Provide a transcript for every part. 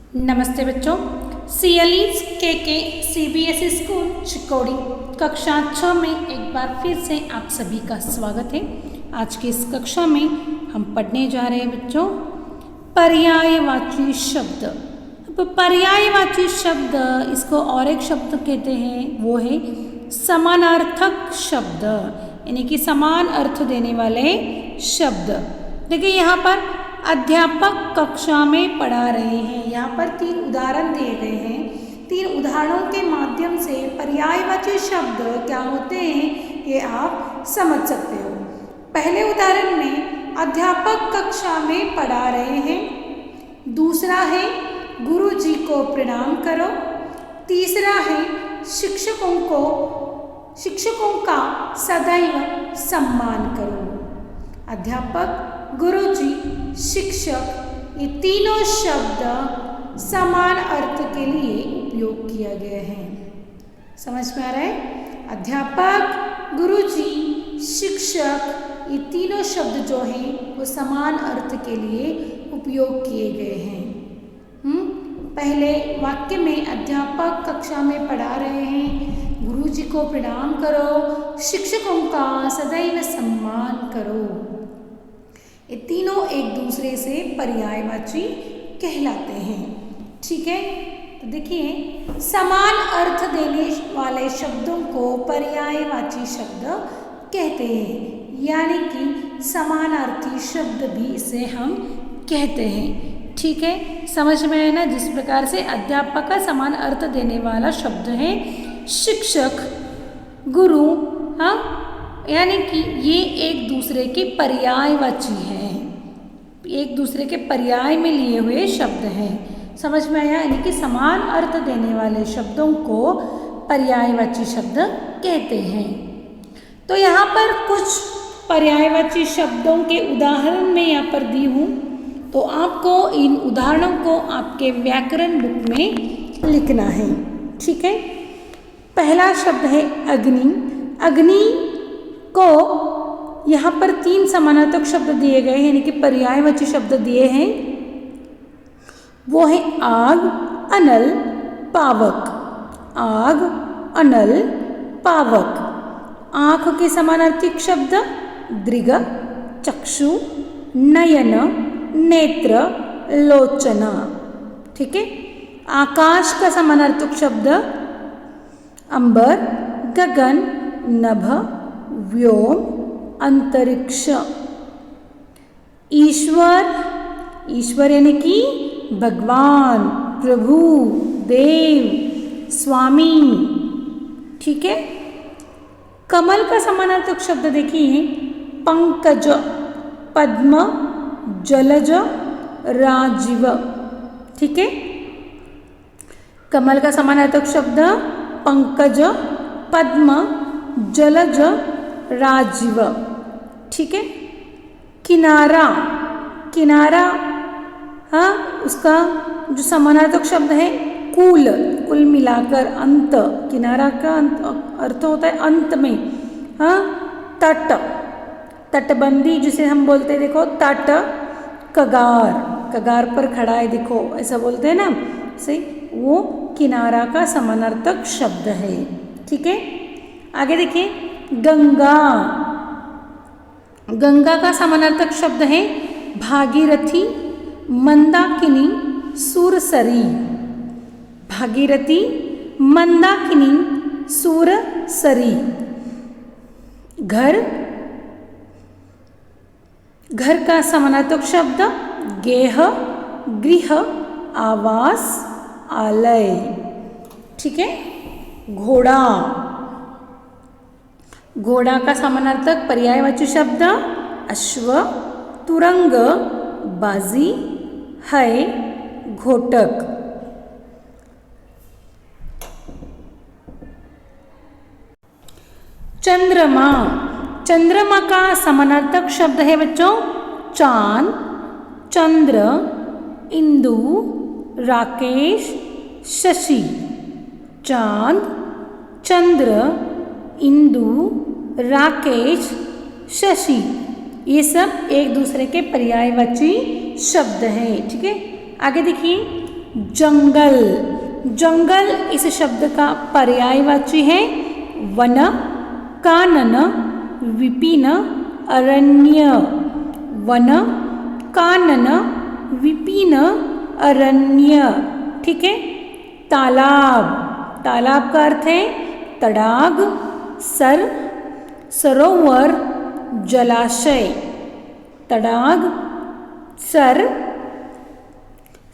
नमस्ते बच्चों, CLE's के CBSE स्कूल चिकोड़ी कक्षा 6 में एक बार फिर से आप सभी का स्वागत है। आज की इस कक्षा में हम पढ़ने जा रहे हैं बच्चों पर्यायवाची शब्द। अब पर्यायवाची शब्द, इसको और एक शब्द कहते हैं, वो है समानार्थक शब्द, यानी कि समान अर्थ देने वाले शब्द। देखिए यहाँ पर अध्यापक कक्षा में पढ़ा रहे हैं। यहाँ पर 3 उदाहरण दिए गए हैं। 3 उदाहरणों के माध्यम से पर्यायवाची शब्द क्या होते हैं ये आप समझ सकते हो। पहले उदाहरण में अध्यापक कक्षा में पढ़ा रहे हैं। दूसरा है गुरुजी को प्रणाम करो। तीसरा है शिक्षकों का सदैव सम्मान करो। अध्यापक, गुरुजी, शिक्षक, ये तीनों शब्द समान अर्थ के लिए उपयोग किया गया है। समझ में आ रहा है? अध्यापक, गुरुजी, शिक्षक, ये तीनों शब्द जो हैं वो समान अर्थ के लिए उपयोग किए गए हैं। पहले वाक्य में अध्यापक कक्षा में पढ़ा रहे हैं, गुरुजी को प्रणाम करो, शिक्षकों का सदैव सम्मान करो। ये तीनों एक दूसरे से पर्यायवाची कहलाते हैं। ठीक है, तो देखिए समान अर्थ देने वाले शब्दों को पर्यायवाची शब्द कहते हैं, यानी कि समानार्थी शब्द भी इसे हम कहते हैं। ठीक है, समझ में आया ना? जिस प्रकार से अध्यापक का समान अर्थ देने वाला शब्द है शिक्षक, गुरु, यानी कि ये एक दूसरे के पर्यायवाची हैं, एक दूसरे के पर्याय में लिए हुए शब्द हैं। समझ में आया? यानी कि समान अर्थ देने वाले शब्दों को पर्यायवाची शब्द कहते हैं। तो यहाँ पर कुछ पर्यायवाची शब्दों के उदाहरण मैं यहाँ पर दी हूँ, तो आपको इन उदाहरणों को आपके व्याकरण बुक में लिखना है। ठीक है, पहला शब्द है अग्नि। अग्नि को यहाँ पर 3 समानार्थक शब्द दिए गए हैं, यानी कि पर्यायवाची शब्द दिए हैं। वो है आग, अनल, पावक। आग, अनल, पावक। आँख के समानार्थक शब्द दृग, चक्षु, नयन, नेत्र, लोचना। ठीक है, आकाश का समानार्थक शब्द अंबर, गगन, नभ, व्योम, अंतरिक्ष। ईश्वर यानी कि भगवान, प्रभु, देव, स्वामी। ठीक है, कमल का समानार्थक शब्द देखिए पंकज, पद्म, जलज, राजीव। ठीक है, कमल का समानार्थक शब्द पंकज, पद्म, जलज, राजीव। ठीक है, किनारा। किनारा, उसका जो समानार्थक शब्द है कुल मिलाकर अंत। किनारा का अर्थ होता है अंत में। तट, तटबंदी जिसे हम बोलते हैं, देखो तट, कगार पर खड़ा है, देखो ऐसा बोलते हैं ना, सही, वो किनारा का समानार्थक शब्द है। ठीक है, आगे देखिए गंगा। गंगा का समानार्थक शब्द है भागीरथी, मंदाकिनी, सुरसरी। भागीरथी, मंदाकिनी, सुरसरी। घर का समानार्थक शब्द गेह, गृह, आवास, आलय। ठीक है, घोड़ा का समानार्थक पर्यायवाची शब्द अश्व, तुरंग, बाजी, है, घोटक। चंद्रमा। चंद्रमा का समानार्थक शब्द है बच्चों चांद, चंद्र, इंदु, राकेश, शशि। चांद, चंद्र, इंदु, राकेश, शशि, ये सब एक दूसरे के पर्यायवाची शब्द हैं। ठीक है, आगे देखिए जंगल। जंगल इस शब्द का पर्यायवाची है वन, कानन, विपिन, अरण्य। वन, कानन, विपिन, अरण्य। ठीक है। तालाब, तालाब का अर्थ है तड़ाग, सरोवर, जलाशय। तड़ाग,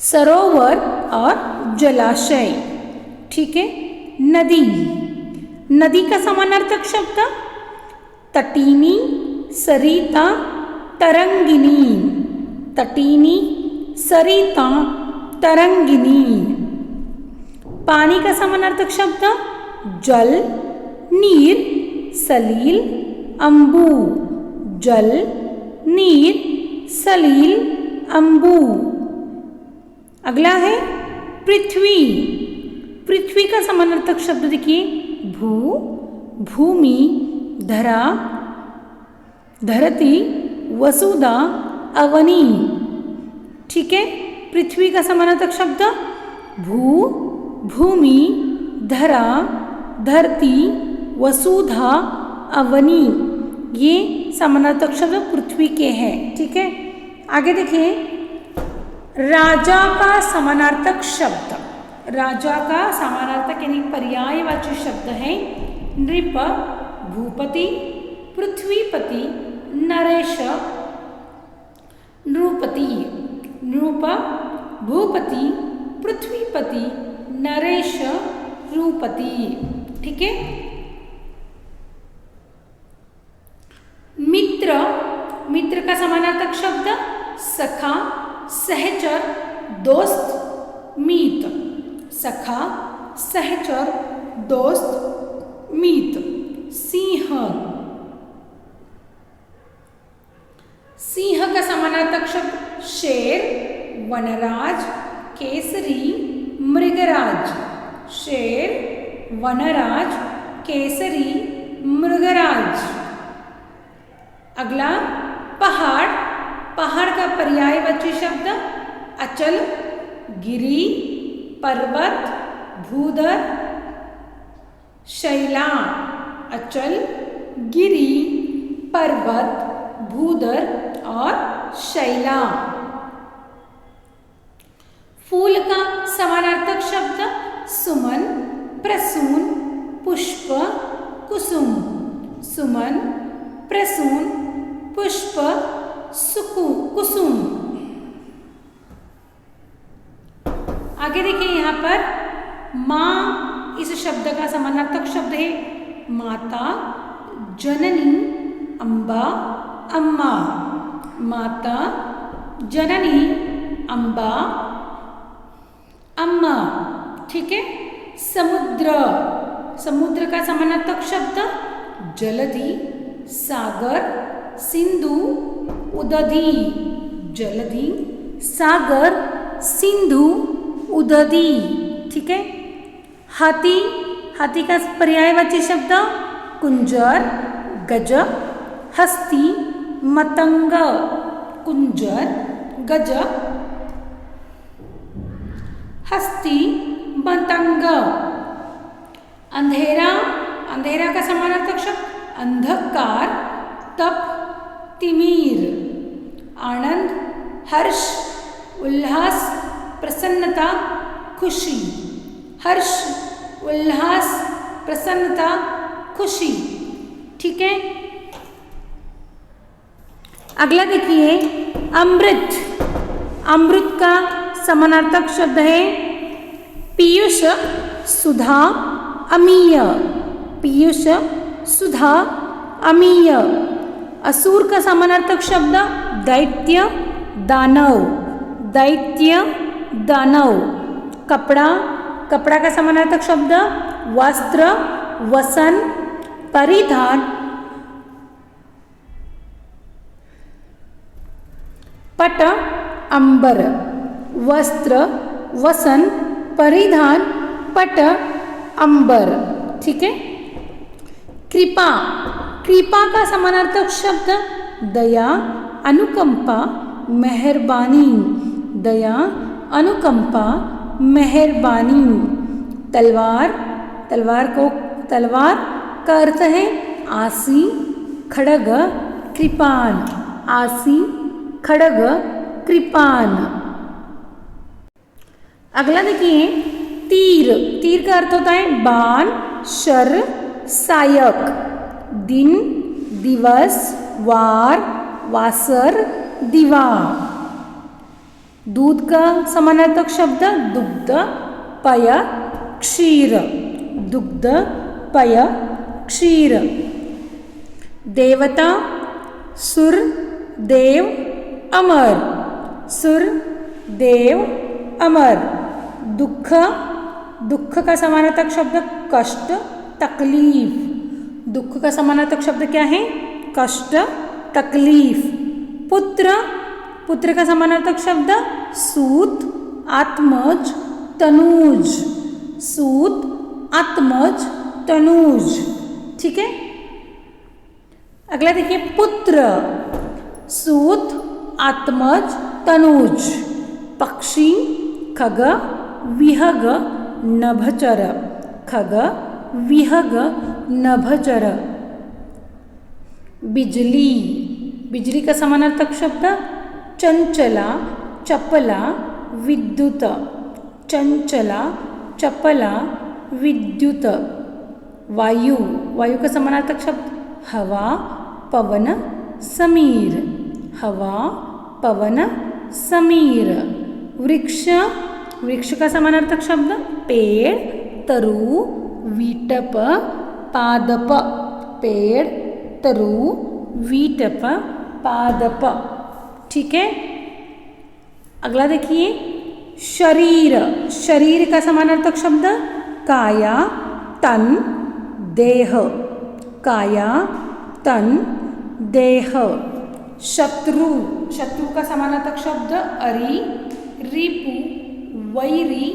सरोवर और जलाशय। ठीक है। नदी, नदी का समानार्थक शब्द तटीनी, सरिता, तरंगिनी। तटीनी, सरिता, तरंगिनी। पानी का समानार्थक शब्द जल, नीर, सलील, अंबु। जल, नीर, सलील, अंबु। अगला है पृथ्वी। पृथ्वी का समानार्थक शब्द देखिए भू, भूमि, धरा, धरती, वसुधा, अवनी। ठीक है। पृथ्वी का समानार्थक शब्द भू, भूमि, धरा, धरती, वसुधा, अवनी। ये समानार्थक शब्द पृथ्वी के हैं। ठीक है। आगे देखिए राजा का समानार्थक शब्द। राजा का समानार्थक यानी पर्यायवाची शब्द है नृप, भूपति, पृथ्वीपति, नरेश, नृपति। नृप, भूपति, पृथ्वीपति, नरेश, नृपति। ठीक है। मित्र, मित्र का समानार्थक शब्द सखा, सहचर, दोस्त, मीत। सखा, सहचर, दोस्त, मीत। सिंह, सिंह का समानार्थक शब्द शेर, वनराज, केसरी, मृगराज। शेर, वनराज, केसरी, मृगराज। अगला पहाड़। पहाड़ का पर्यायवाची शब्द अचल, गिरी, पर्वत, भूधर, शैला। अचल, गिरी, पर्वत, भूधर और शैला। फूल का समानार्थक शब्द सुमन, प्रसून, पुष्प, कुसुम। सुमन, प्रसून, पुष्प, कुसुम। आगे देखिए यहाँ पर माँ इस शब्द का समानार्थक शब्द है माता, जननी, अम्बा, अम्मा। माता, जननी, अम्बा, अम्मा। ठीक है। समुद्र, समुद्र का समानार्थक शब्द जलधि, सागर, सिंधु, उदधि। जलधि, सागर, सिंधु, उदधि। ठीक है। हाथी, हाथी का पर्यायवाची शब्द कुंजर, गज, हस्ती, मतंग। कुंजर, गज, हस्ती, मतंग। अंधेरा, अंधेरा का समानार्थक शब्द अंधकार, तप, तिमिर। आनंद, हर्ष, उल्लास, प्रसन्नता, खुशी। हर्ष, उल्लास, प्रसन्नता, खुशी। ठीक है। अगला देखिए अमृत। अमृत का समानार्थक शब्द है पीयूष, सुधा, अमीय। पीयूष, सुधा, अमीय। असुर का समानार्थक शब्द दैत्य, दानव। दैत्य, दानव। कपड़ा, कपड़ा का समानार्थक शब्द वस्त्र, वसन, परिधान, पट, अंबर। वस्त्र, वसन, परिधान, पट, अंबर। ठीक है। कृपा, कृपा का समानार्थक शब्द दया, अनुकंपा, मेहरबानी। दया, अनुकंपा, मेहरबानी। तलवार, तलवार का अर्थ है आसी, खड़ग, कृपान। आसी, खड़ग, कृपान। अगला देखिए तीर। तीर का अर्थ होता है बाण, शर, सायक। दिन, दिवस, वार, वासर, दिवा। दूध का समानार्थक शब्द दुग्ध, पय, क्षीर। दुग्ध, पय, क्षीर। देवता, सुर, देव, अमर। सुर, देव, अमर। दुख, दुख का समानार्थक शब्द कष्ट, तकलीफ। दुख का समानार्थक शब्द क्या है? कष्ट, तकलीफ। पुत्र, पुत्र का समानार्थक शब्द सूत, आत्मज, तनुज। सूत, आत्मज, तनुज। ठीक है। अगला देखिए पुत्र, सूत, आत्मज, तनुज। पक्षी, खग, विहग, नभचर। खग, विहग, नभचर। बिजली, बिजली का समानार्थक शब्द चंचला, चपला, विद्युत। चंचला, चपला, विद्युत। वायु, वायु का समानार्थक शब्द हवा, पवन, समीर। हवा, पवन, समीर। वृक्ष, वृक्ष का समानार्थक शब्द पेड़, तरु, वीटप, पादप। पेड़, तरु, वीटप, पादप। ठीक है। अगला देखिए शरीर। शरीर का समानार्थक शब्द काया, तन, देह। काया, तन, देह। शत्रु, शत्रु का समानार्थक शब्द अरि, रिपु, वैरी,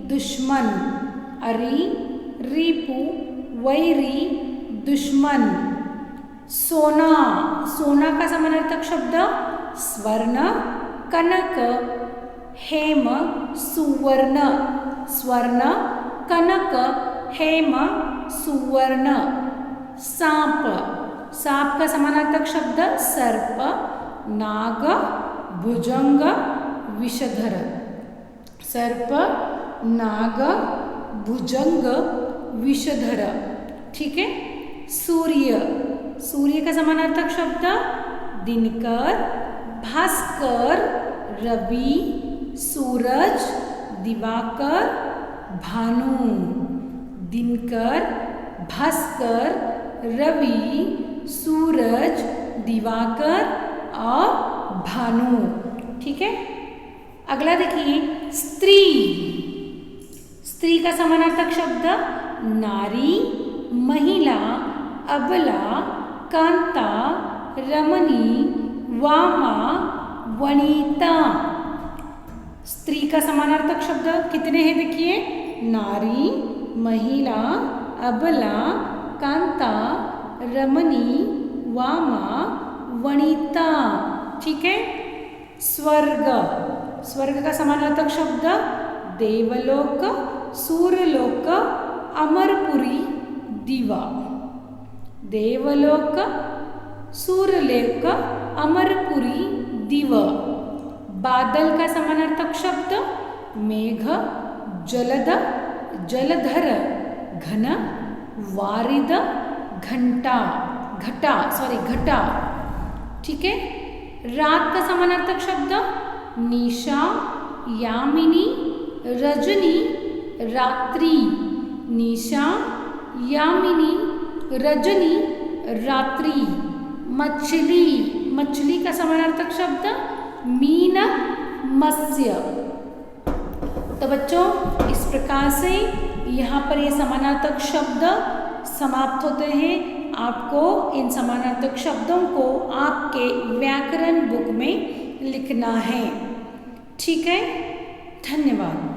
दुश्मन। अरि, रिपु, वैरी, दुश्मन। सोना, सोना का समानार्थक शब्द स्वर्ण, कनक, हेम, सुवर्ण। स्वर्ण, कनक, हेम, सुवर्ण। सांप, सांप का समानार्थक शब्द सर्प, नाग, भुजंग, विषधर। सर्प, नाग, भुजंग, विषधर। ठीक है। सूर्य, सूर्य का समानार्थक शब्द दिनकर, भास्कर, रवि, सूरज, दिवाकर, भानु। दिनकर, भास्कर, रवि, सूरज, दिवाकर और भानु। ठीक है। अगला देखिए स्त्री। स्त्री का समानार्थक शब्द नारी, महिला, अबला, कांता, रमणी, वामा, वनिता। स्त्री का समानार्थक शब्द कितने हैं देखिए? नारी, महिला, अबला, कांता, रमणी, वामा, वनिता। ठीक है। स्वर्ग, स्वर्ग का समानार्थक शब्द देवलोक, सूर्यलोक, अमरपुरी, दिवा। देवलोक, सूर्यलोक, अमरपुरी, दिवा। बादल का समानार्थक शब्द मेघ, जलद, जलधर, घन, वारिद, घंटा, घटा। ठीक है। रात का समानार्थक शब्द निशा, यामिनी, रजनी, रात्रि। निशा, यामिनी, रजनी, रात्रि। मछली, मछली का समानार्थक शब्द मीन, मत्स्य। तो बच्चों इस प्रकार से यहाँ पर ये समानार्थक शब्द समाप्त होते हैं। आपको इन समानार्थक शब्दों को आपके व्याकरण बुक में लिखना है। ठीक है। धन्यवाद।